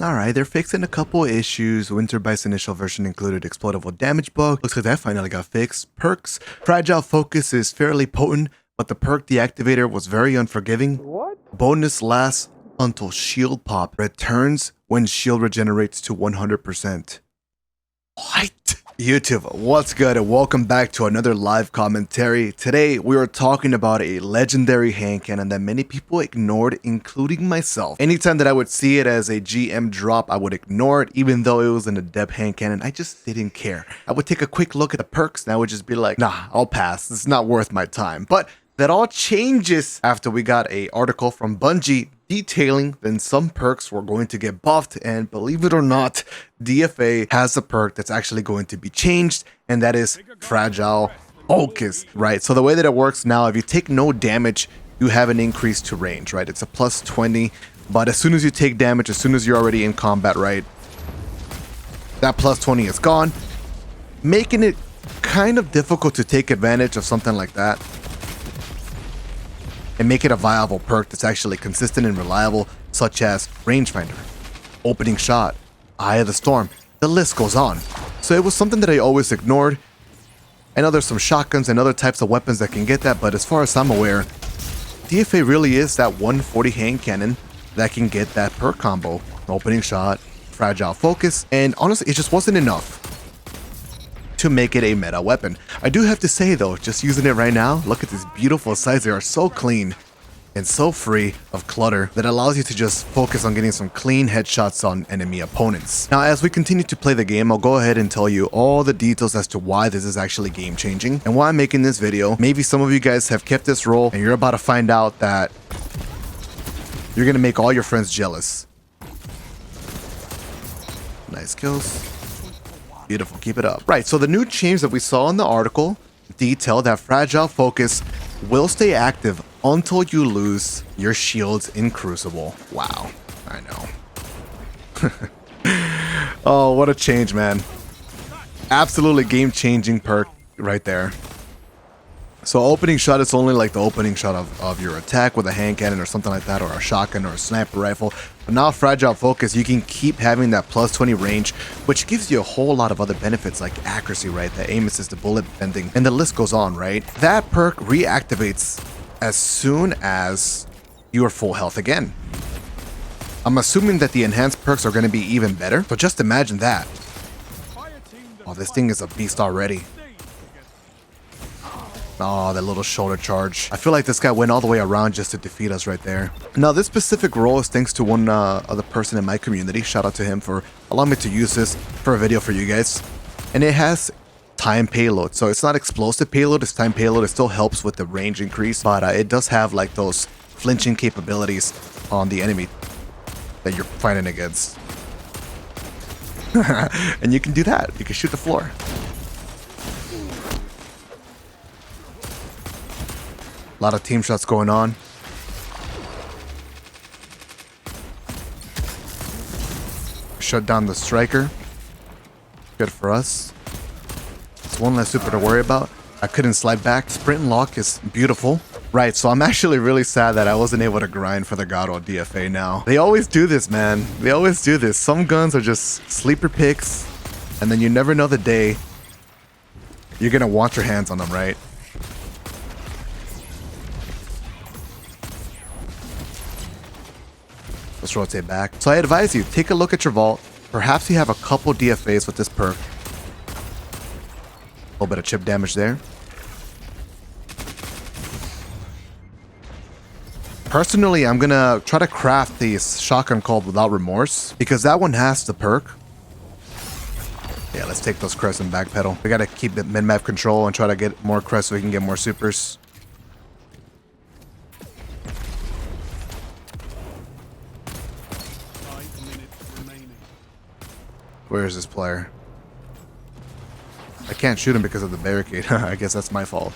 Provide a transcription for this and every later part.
Alright, they're fixing a couple issues. Winter Bite's initial version included explodable damage bug. Looks like that finally got fixed. Perks. Fragile Focus is fairly potent, but the perk deactivator was very unforgiving. What? Bonus lasts until shield pop. Returns when shield regenerates to 100%. What? YouTube, what's good and welcome back to another live commentary. Today we are talking about a legendary hand cannon that many people ignored, including myself. Anytime that I would see it as a GM drop, I would ignore it, even though it was an adept hand cannon. I just didn't care. I would take a quick look at the perks and I would just be like, nah, I'll pass. It's not worth my time. But that all changes after we got an article from Bungie detailing then some perks were going to get buffed, and believe it or not, d.f.a has a perk that's actually going to be changed, and that is Fragile Focus, right? So the way that it works now, if you take no damage, you have an increase to range, right? It's a plus 20, but as soon as you take damage, as soon as you're already in combat, right, that plus 20 is gone, making it kind of difficult to take advantage of something like that and make it a viable perk that's actually consistent and reliable, such as Rangefinder, Opening Shot, Eye of the Storm. The list goes on. So it was something that I always ignored. I know there's some shotguns and other types of weapons that can get that, but as far as I'm aware, d.f.a really is that 140 hand cannon that can get that perk combo. Opening Shot, Fragile Focus, and honestly, it just wasn't enough to make it a meta weapon. I do have to say though, just using it right now, look at these beautiful sides. They are so clean and so free of clutter that allows you to just focus on getting some clean headshots on enemy opponents. Now, as we continue to play the game, I'll go ahead and tell you all the details as to why this is actually game changing and why I'm making this video. Maybe some of you guys have kept this role and you're about to find out that you're gonna make all your friends jealous. Nice kills. Beautiful, keep it up. Right, so the new change that we saw in the article detail that Fragile Focus will stay active until you lose your shields in Crucible. Wow, I know. Oh, what a change, man. Absolutely game-changing perk right there. So opening shot is only like the opening shot of your attack with a hand cannon or something like that, or a shotgun or a sniper rifle. But now Fragile Focus, you can keep having that plus 20 range, which gives you a whole lot of other benefits like accuracy, right? The aim assist, the bullet bending, and the list goes on, right? That perk reactivates as soon as you are full health again. I'm assuming that the enhanced perks are going to be even better, so just imagine that. Oh, this thing is a beast already. Oh, that little shoulder charge. I feel like this guy went all the way around just to defeat us right there. Now, this specific role is thanks to one other person in my community. Shout out to him for allowing me to use this for a video for you guys. And it has time payload. So it's not explosive payload, it's time payload. It still helps with the range increase, but it does have like those flinching capabilities on the enemy that you're fighting against. And you can do that. You can shoot the floor. A lot of team shots going on. Shut down the striker. Good for us. It's one less super to worry about. I couldn't slide back. Sprint and lock is beautiful. Right, so I'm actually really sad that I wasn't able to grind for the God or d.f.a now. They always do this, man. They always do this. Some guns are just sleeper picks, and then you never know the day you're gonna want your hands on them, right? Let's rotate back. So I advise you, take a look at your vault. Perhaps you have a couple d.f.as with this perk. A little bit of chip damage there. Personally, I'm gonna try to craft the shotgun called Without Remorse, because that one has the perk. Yeah, let's take those crests and backpedal. We gotta keep the min-map control and try to get more crests so we can get more supers. Where is this player? I can't shoot him because of the barricade. I guess that's my fault.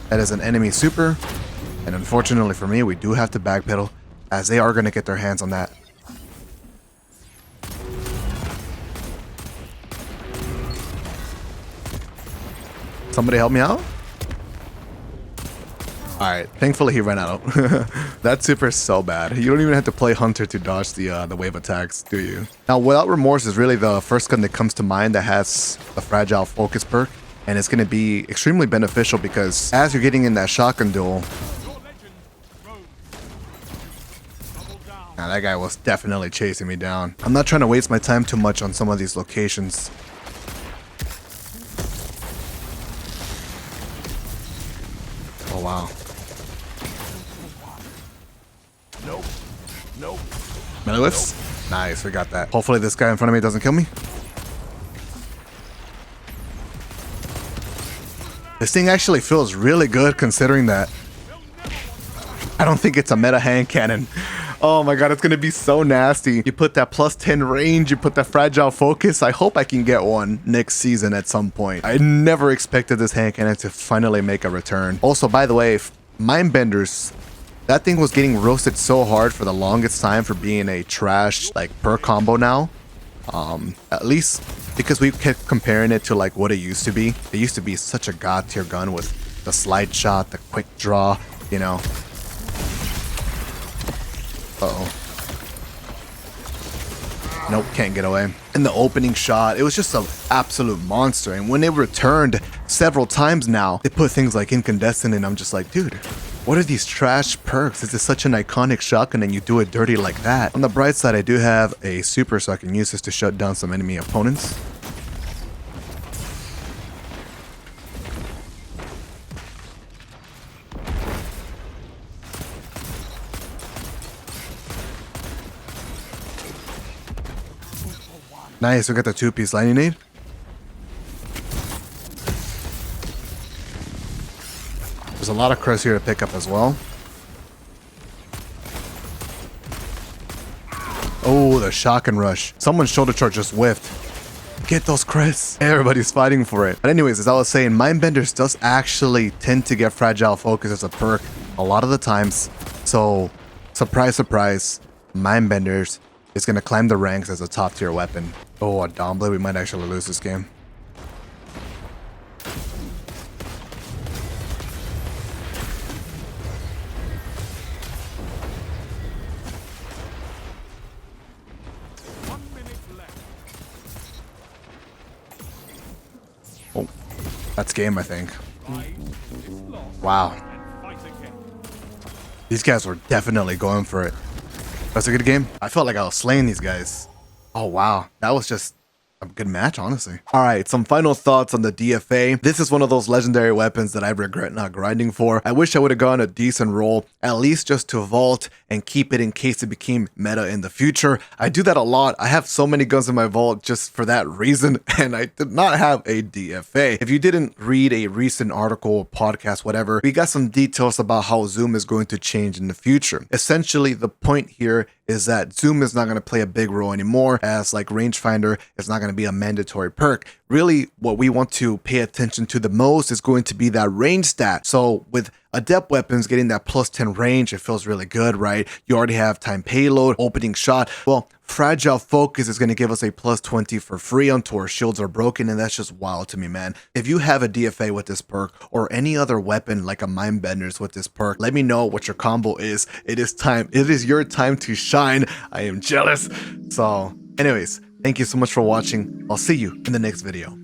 That is an enemy super. And unfortunately for me, we do have to backpedal, as they are going to get their hands on that. Somebody help me out? Alright, thankfully he ran out. That super is so bad. You don't even have to play Hunter to dodge the wave attacks, do you? Now, Without Remorse is really the first gun that comes to mind that has the Fragile Focus perk. And it's going to be extremely beneficial because as you're getting in that shotgun duel... Now, that guy was definitely chasing me down. I'm not trying to waste my time too much on some of these locations. Oh, wow. Nope. Melee whiffs? Nice, we got that. Hopefully this guy in front of me doesn't kill me. This thing actually feels really good considering that I don't think it's a meta hand cannon. Oh my god, it's gonna be so nasty. You put that plus 10 range, you put that fragile focus. I hope I can get one next season at some point. I never expected this hand cannon to finally make a return. Also, by the way, Mindbenders, that thing was getting roasted so hard for the longest time for being a trash like perk combo now. At least because we kept comparing it to like what it used to be. It used to be such a god tier gun with the slide shot, the quick draw, you know. Uh-oh. Nope, can't get away. And the opening shot, it was just an absolute monster. And when it returned several times now, they put things like incandescent and I'm just like, dude, what are these trash perks? This is such an iconic shotgun and you do it dirty like that. On the bright side, I do have a super so I can use this to shut down some enemy opponents. Nice, we got the 2-piece lightning nade. There's a lot of crest here to pick up as well. Oh, the shotgun rush. Someone's shoulder charge just whiffed. Get those crests. Everybody's fighting for it. But anyways, as I was saying, Mindbenders does actually tend to get fragile focus as a perk a lot of the times. So, surprise, surprise, Mindbenders is going to climb the ranks as a top tier weapon. Oh, a Dawn Blade. We might actually lose this game. Oh, that's game, I think. Wow. These guys were definitely going for it. That's a good game. I felt like I was slaying these guys. Oh, wow. That was just a good match, honestly. All right, some final thoughts on the d.f.a. This is one of those legendary weapons that I regret not grinding for. I wish I would have gone a decent roll, at least just to vault and keep it in case it became meta in the future. I do that a lot. I have so many guns in my vault just for that reason, and I did not have a d.f.a. If you didn't read a recent article, podcast, whatever, we got some details about how Zoom is going to change in the future. Essentially, the point here is that Zoom is not going to play a big role anymore, as like rangefinder is not going to be a mandatory perk. Really, what we want to pay attention to the most is going to be that range stat. So with adept weapons getting that plus 10 range, it feels really good, right? You already have time payload, opening shot. Well, fragile focus is going to give us a plus 20 for free until our shields are broken, and that's just wild to me, man. If you have a d.f.a. with this perk or any other weapon like a Mindbenders with this perk, let me know what your combo is. It is time. It is your time to shine. I am jealous. So anyways, thank you so much for watching. I'll see you in the next video.